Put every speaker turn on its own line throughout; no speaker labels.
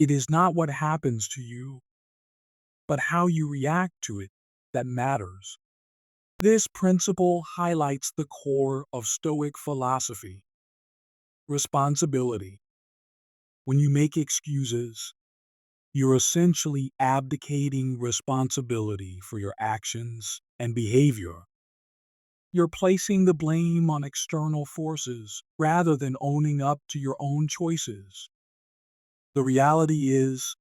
It is not what happens to you, but how you react to it that matters. This principle highlights the core of Stoic philosophy: responsibility. When you make excuses, you're essentially abdicating responsibility for your actions and behavior. You're placing the blame on external forces rather than owning up to your own choices. The reality is,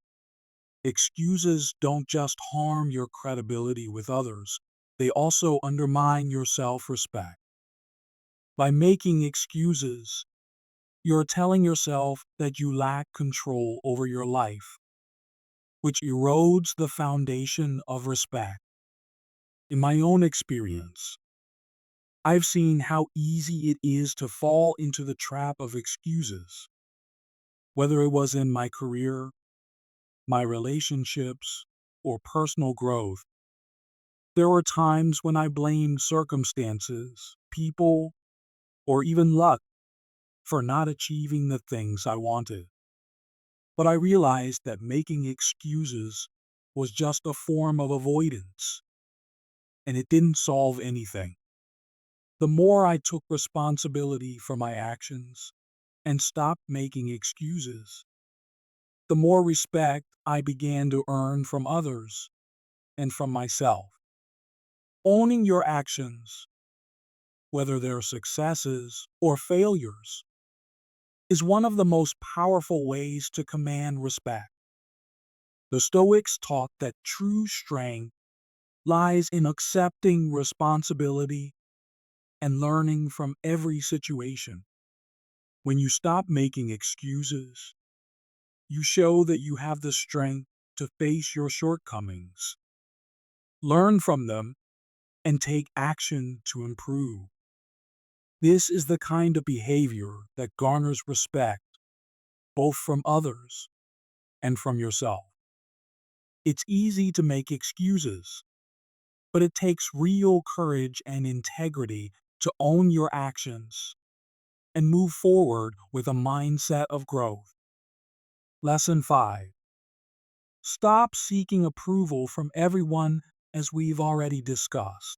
excuses don't just harm your credibility with others, they also undermine your self respect. By making excuses, you're telling yourself that you lack control over your life, which erodes the foundation of respect. In my own experience, I've seen how easy it is to fall into the trap of excuses, whether it was in my career, my relationships, or personal growth. There were times when I blamed circumstances, people, or even luck for not achieving the things I wanted. But I realized that making excuses was just a form of avoidance, and it didn't solve anything. The more I took responsibility for my actions and stopped making excuses, the more respect I began to earn from others and from myself. Owning your actions, whether they're successes or failures, is one of the most powerful ways to command respect. The Stoics taught that true strength lies in accepting responsibility and learning from every situation. When you stop making excuses, you show that you have the strength to face your shortcomings, learn from them, and take action to improve. This is the kind of behavior that garners respect both from others and from yourself. It's easy to make excuses, but it takes real courage and integrity to own your actions and move forward with a mindset of growth. Lesson 5. Stop seeking approval from everyone, as we've already discussed.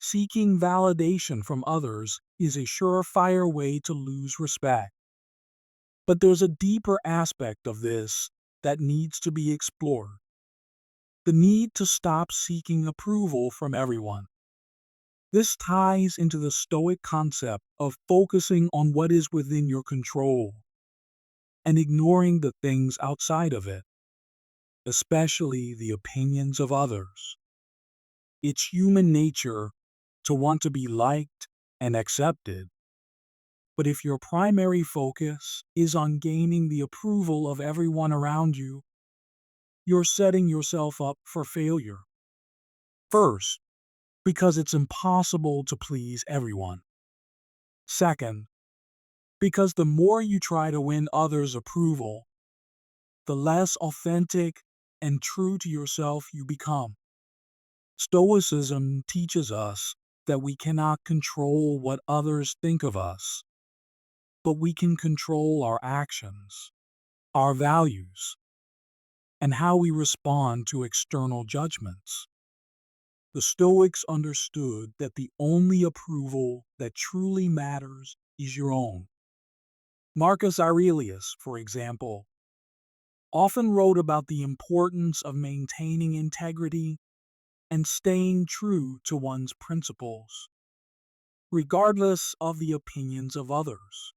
Seeking validation from others is a surefire way to lose respect. But there's a deeper aspect of this that needs to be explored: the need to stop seeking approval from everyone. This ties into the Stoic concept of focusing on what is within your control and ignoring the things outside of it, especially the opinions of others. It's human nature to want to be liked and accepted, but if your primary focus is on gaining the approval of everyone around you, you're setting yourself up for failure. First, because it's impossible to please everyone. Second, because the more you try to win others' approval, the less authentic and true to yourself you become. Stoicism teaches us that we cannot control what others think of us, but we can control our actions, our values, and how we respond to external judgments. The Stoics understood that the only approval that truly matters is your own. Marcus Aurelius, for example, often wrote about the importance of maintaining integrity and staying true to one's principles, regardless of the opinions of others.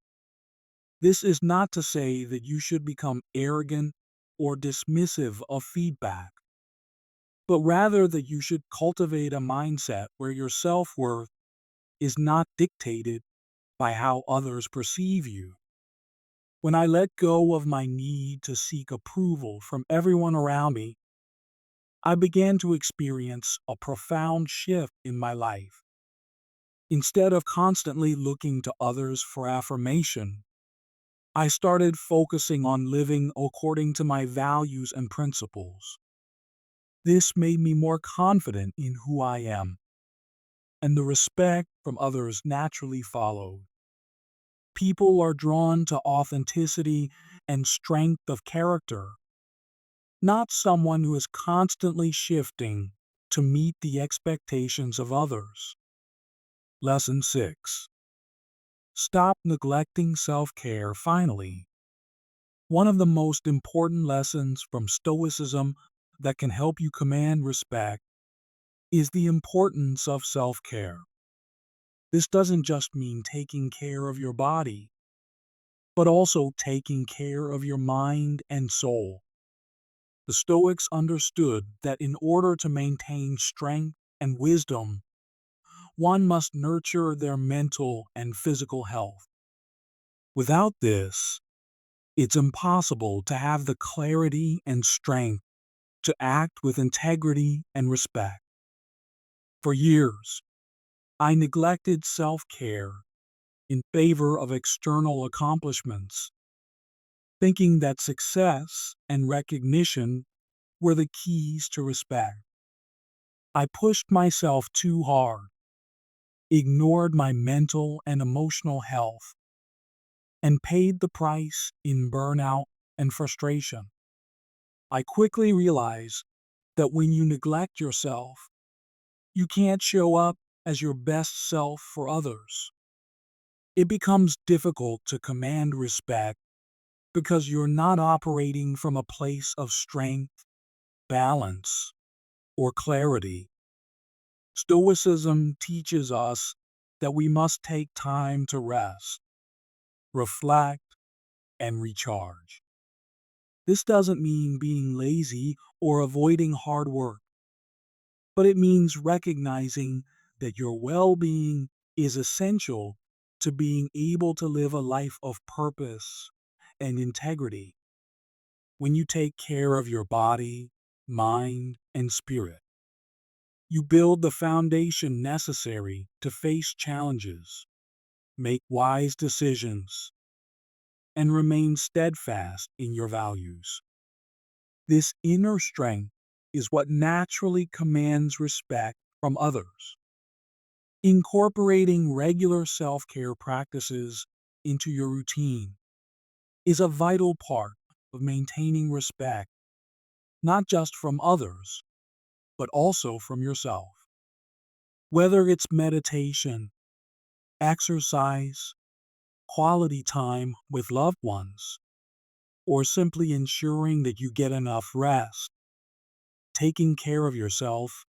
This is not to say that you should become arrogant or dismissive of feedback, but rather that you should cultivate a mindset where your self-worth is not dictated by how others perceive you. When I let go of my need to seek approval from everyone around me, I began to experience a profound shift in my life. Instead of constantly looking to others for affirmation, I started focusing on living according to my values and principles. This made me more confident in who I am, and the respect from others naturally followed. People are drawn to authenticity and strength of character, not someone who is constantly shifting to meet the expectations of others. Lesson 6. Stop neglecting self-care. Finally, one of the most important lessons from Stoicism that can help you command respect is the importance of self-care. This doesn't just mean taking care of your body, but also taking care of your mind and soul. The Stoics understood that in order to maintain strength and wisdom, one must nurture their mental and physical health. Without this, it's impossible to have the clarity and strength to act with integrity and respect. For years, I neglected self-care in favor of external accomplishments, thinking that success and recognition were the keys to respect. I pushed myself too hard, ignored my mental and emotional health, and paid the price in burnout and frustration. I quickly realized that when you neglect yourself, you can't show up as your best self for others. It becomes difficult to command respect because you're not operating from a place of strength, balance, or clarity. Stoicism teaches us that we must take time to rest, reflect, and recharge. This doesn't mean being lazy or avoiding hard work, but it means recognizing that your well-being is essential to being able to live a life of purpose and integrity. When you take care of your body, mind, and spirit, you build the foundation necessary to face challenges, make wise decisions, and remain steadfast in your values. This inner strength is what naturally commands respect from others. Incorporating regular self-care practices into your routine is a vital part of maintaining respect, not just from others, but also from yourself. Whether it's meditation, exercise, quality time with loved ones, or simply ensuring that you get enough rest, taking care of yourself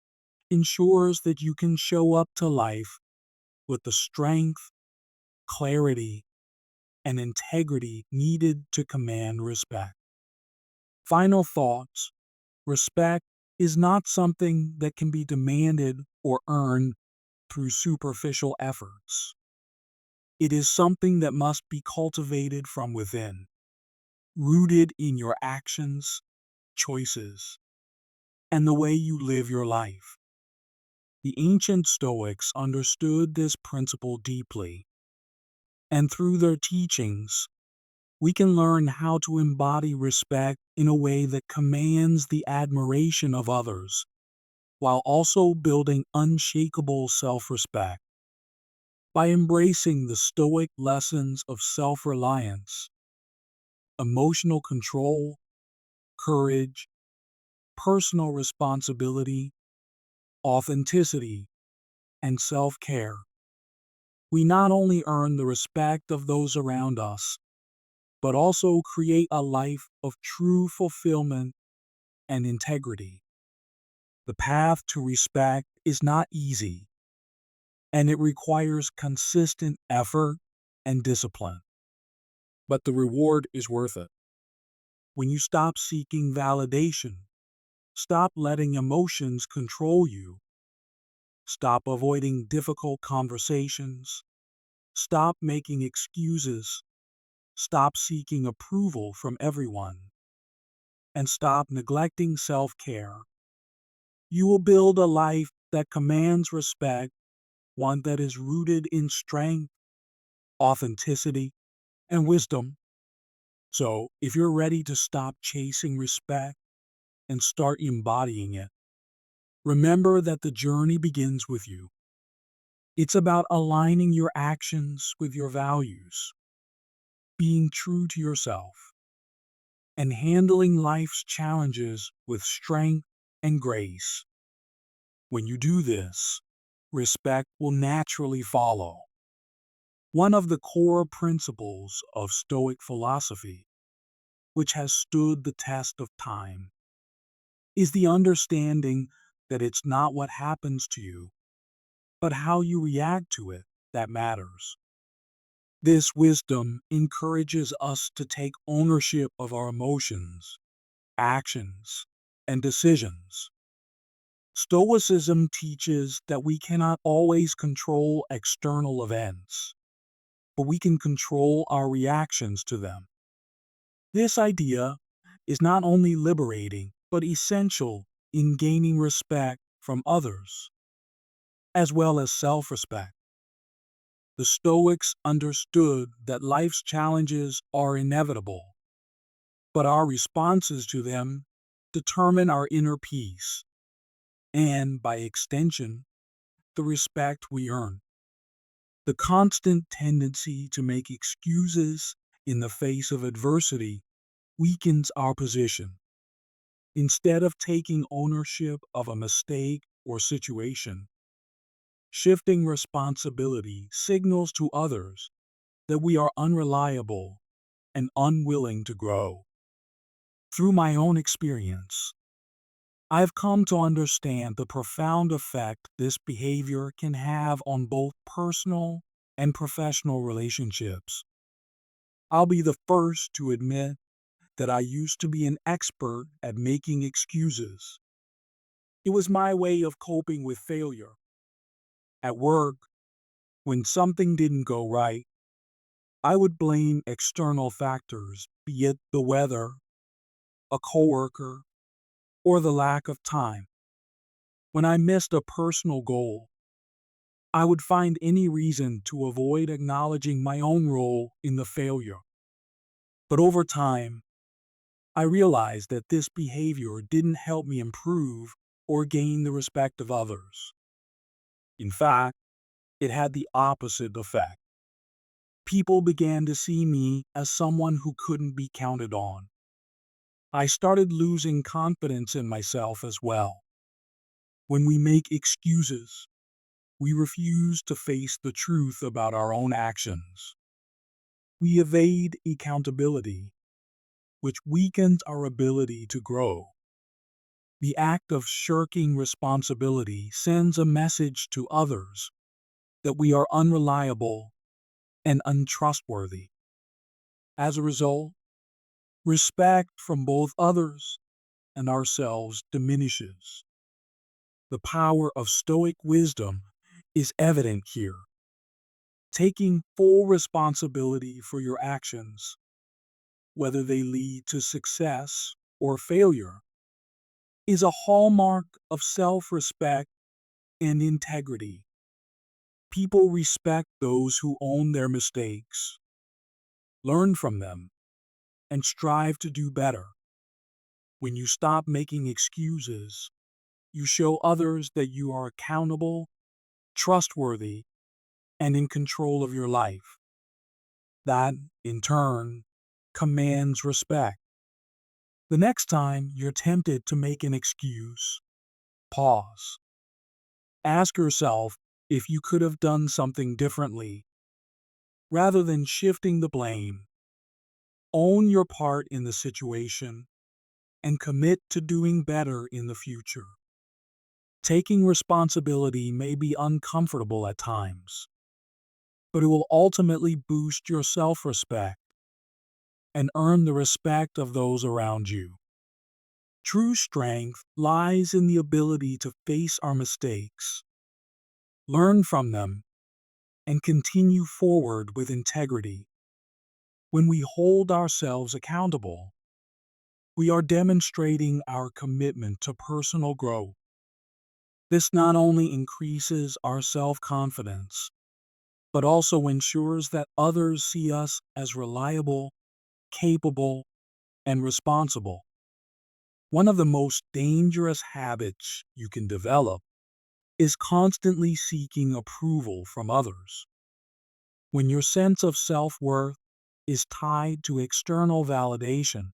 ensures that you can show up to life with the strength, clarity, and integrity needed to command respect. Final thoughts. Respect is not something that can be demanded or earned through superficial efforts. It is something that must be cultivated from within, rooted in your actions, choices, and the way you live your life. The ancient Stoics understood this principle deeply, and through their teachings, we can learn how to embody respect in a way that commands the admiration of others, while also building unshakable self-respect. By embracing the Stoic lessons of self-reliance, emotional control, courage, personal responsibility, authenticity, and self-care, we not only earn the respect of those around us, but also create a life of true fulfillment and integrity. The path to respect is not easy, and it requires consistent effort and discipline. But the reward is worth it. When you stop seeking validation, stop letting emotions control you, stop avoiding difficult conversations, stop making excuses, stop seeking approval from everyone, and stop neglecting self-care, you will build a life that commands respect, one that is rooted in strength, authenticity, and wisdom. So, if you're ready to stop chasing respect and start embodying it, remember that the journey begins with you. It's about aligning your actions with your values, being true to yourself, and handling life's challenges with strength and grace. When you do this, respect will naturally follow. One of the core principles of Stoic philosophy, which has stood the test of time, is the understanding that it's not what happens to you, but how you react to it that matters. This wisdom encourages us to take ownership of our emotions, actions, and decisions. Stoicism teaches that we cannot always control external events, but we can control our reactions to them. This idea is not only liberating, but essential in gaining respect from others, as well as self respect. The Stoics understood that life's challenges are inevitable, but our responses to them determine our inner peace and, by extension, the respect we earn. The constant tendency to make excuses in the face of adversity weakens our position. Instead of taking ownership of a mistake or situation, shifting responsibility signals to others that we are unreliable and unwilling to grow. Through my own experience, I've come to understand the profound effect this behavior can have on both personal and professional relationships. I'll be the first to admit that I used to be an expert at making excuses. It was my way of coping with failure. At work, when something didn't go right, I would blame external factors, be it the weather, a coworker, or the lack of time. When I missed a personal goal, I would find any reason to avoid acknowledging my own role in the failure. But over time, I realized that this behavior didn't help me improve or gain the respect of others. In fact, it had the opposite effect. People began to see me as someone who couldn't be counted on. I started losing confidence in myself as well. When we make excuses, we refuse to face the truth about our own actions. We evade accountability, which weakens our ability to grow. The act of shirking responsibility sends a message to others that we are unreliable and untrustworthy. As a result, respect from both others and ourselves diminishes. The power of Stoic wisdom is evident here. Taking full responsibility for your actions, whether they lead to success or failure, is a hallmark of self-respect and integrity. People respect those who own their mistakes, learn from them, and strive to do better. When you stop making excuses, you show others that you are accountable, trustworthy, and in control of your life. That, in turn, commands respect. The next time you're tempted to make an excuse, pause. Ask yourself if you could have done something differently. Rather than shifting the blame, own your part in the situation and commit to doing better in the future. Taking responsibility may be uncomfortable at times, but it will ultimately boost your self-respect and earn the respect of those around you. True strength lies in the ability to face our mistakes, learn from them, and continue forward with integrity. When we hold ourselves accountable, we are demonstrating our commitment to personal growth. This not only increases our self-confidence, but also ensures that others see us as reliable, capable, and responsible. One of the most dangerous habits you can develop is constantly seeking approval from others. When your sense of self-worth is tied to external validation,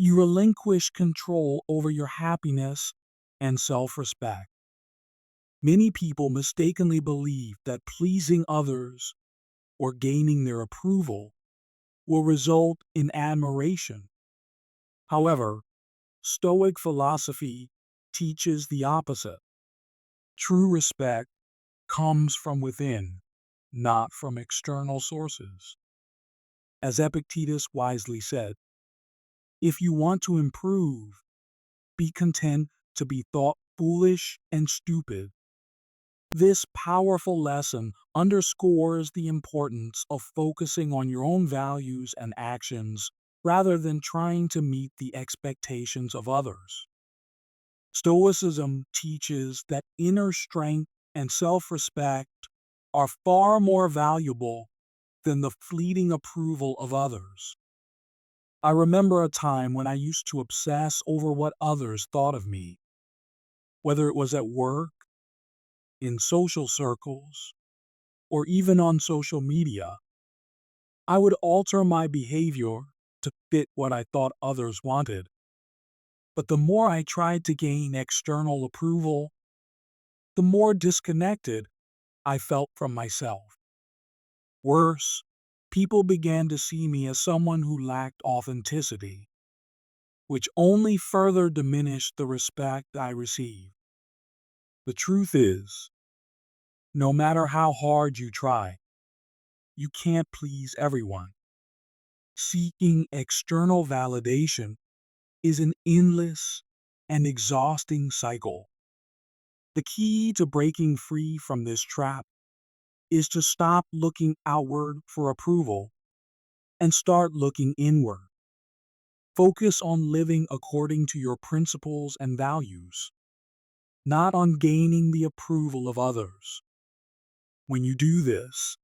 You relinquish control over your happiness and self-respect. Many people mistakenly believe that pleasing others or gaining their approval will result in admiration. However, Stoic philosophy teaches the opposite. True respect comes from within, not from external sources. As Epictetus wisely said, if you want to improve, be content to be thought foolish and stupid. This powerful lesson underscores the importance of focusing on your own values and actions rather than trying to meet the expectations of others. Stoicism teaches that inner strength and self-respect are far more valuable than the fleeting approval of others. I remember a time when I used to obsess over what others thought of me, whether it was at work, in social circles, or even on social media. I would alter my behavior to fit what I thought others wanted. But the more I tried to gain external approval, the more disconnected I felt from myself. Worse, people began to see me as someone who lacked authenticity, which only further diminished the respect I received. The truth is, no matter how hard you try, you can't please everyone. Seeking external validation is an endless and exhausting cycle. The key to breaking free from this trap is to stop looking outward for approval and start looking inward. Focus on living according to your principles and values, not on gaining the approval of others. When you do this,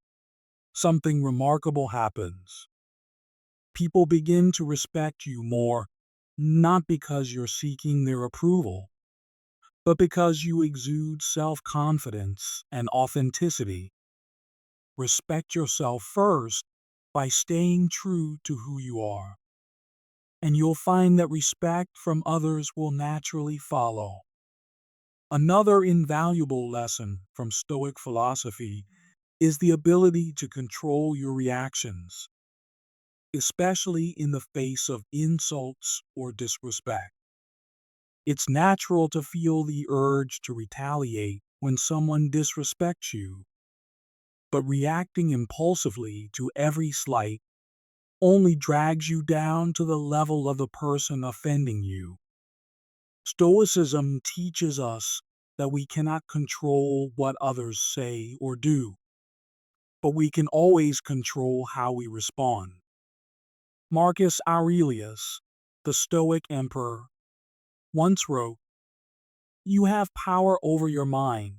something remarkable happens. People begin to respect you more, not because you're seeking their approval, but because you exude self-confidence and authenticity. Respect yourself first by staying true to who you are, and you'll find that respect from others will naturally follow. Another invaluable lesson from Stoic philosophy is the ability to control your reactions, especially in the face of insults or disrespect. It's natural to feel the urge to retaliate when someone disrespects you, but reacting impulsively to every slight only drags you down to the level of the person offending you. Stoicism teaches us that we cannot control what others say or do, but we can always control how we respond. Marcus Aurelius, the Stoic emperor, once wrote, "You have power over your mind,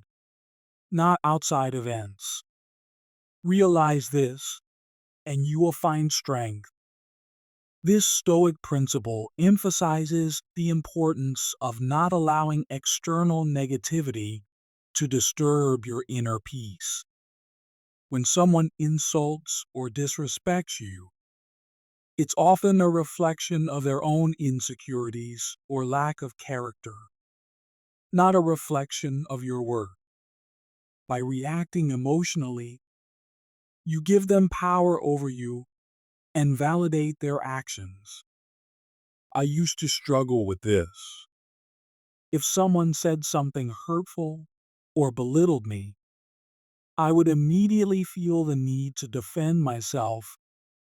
not outside events. Realize this, and you will find strength." This Stoic principle emphasizes the importance of not allowing external negativity to disturb your inner peace. When someone insults or disrespects you, it's often a reflection of their own insecurities or lack of character, not a reflection of your worth. By reacting emotionally, you give them power over you and validate their actions. I used to struggle with this. If someone said something hurtful or belittled me, I would immediately feel the need to defend myself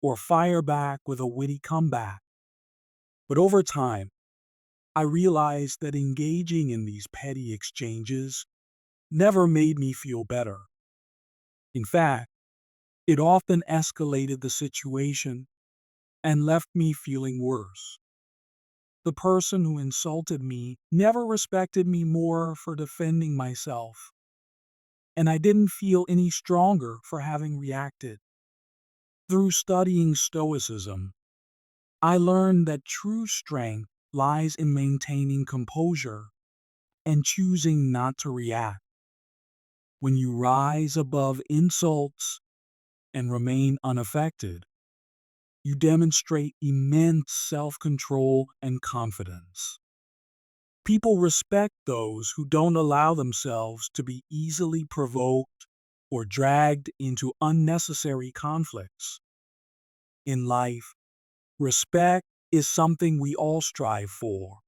or fire back with a witty comeback. But over time, I realized that engaging in these petty exchanges never made me feel better. In fact, it often escalated the situation and left me feeling worse. The person who insulted me never respected me more for defending myself, and I didn't feel any stronger for having reacted. Through studying Stoicism, I learned that true strength lies in maintaining composure and choosing not to react. When you rise above insults and remain unaffected, you demonstrate immense self-control and confidence. People respect those who don't allow themselves to be easily provoked or dragged into unnecessary conflicts. In life, respect is something we all strive for,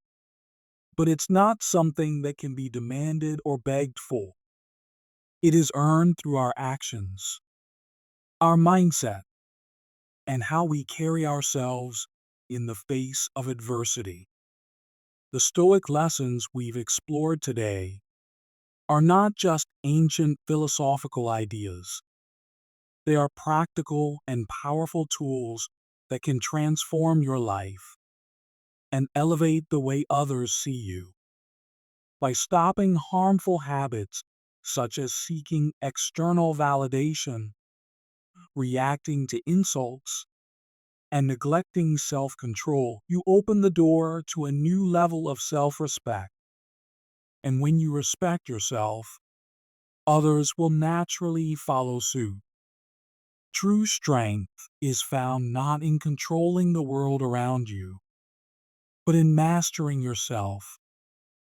but it's not something that can be demanded or begged for. It is earned through our actions, our mindset, and how we carry ourselves in the face of adversity. The Stoic lessons we've explored today are not just ancient philosophical ideas. They are practical and powerful tools that can transform your life and elevate the way others see you. By stopping harmful habits such as seeking external validation, reacting to insults, and neglecting self-control, you open the door to a new level of self-respect. And when you respect yourself, others will naturally follow suit. True strength is found not in controlling the world around you, but in mastering yourself,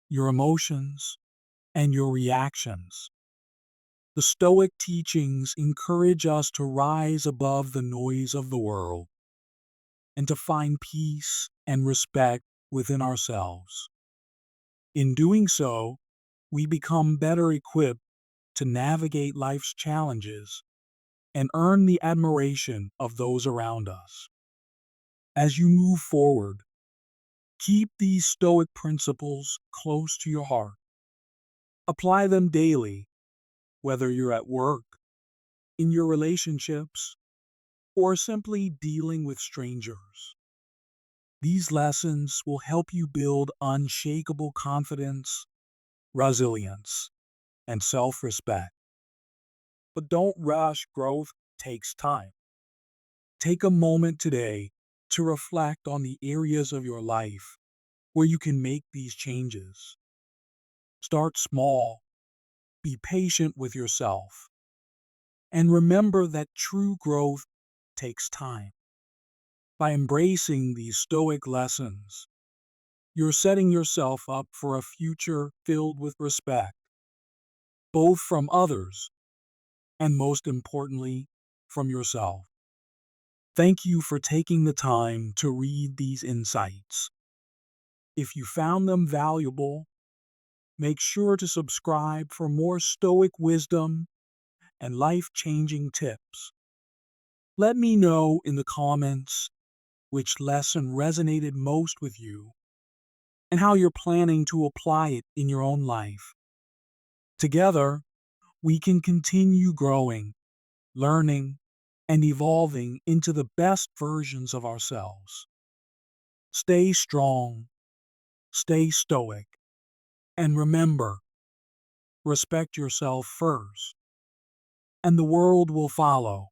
your emotions, and your reactions. The Stoic teachings encourage us to rise above the noise of the world and to find peace and respect within ourselves. In doing so, we become better equipped to navigate life's challenges and earn the admiration of those around us. As you move forward, keep these Stoic principles close to your heart. Apply them daily, whether you're at work, in your relationships, or simply dealing with strangers. These lessons will help you build unshakable confidence, resilience, and self-respect. But don't rush, growth takes time. Take a moment today to reflect on the areas of your life where you can make these changes. Start small, be patient with yourself, and remember that true growth takes time. By embracing these Stoic lessons, you're setting yourself up for a future filled with respect, both from others and, most importantly, from yourself. Thank you for taking the time to read these insights. If you found them valuable, make sure to subscribe for more Stoic wisdom and life-changing tips. Let me know in the comments which lesson resonated most with you and how you're planning to apply it in your own life. Together, we can continue growing, learning, and evolving into the best versions of ourselves. Stay strong, stay stoic, and remember, respect yourself first, and the world will follow.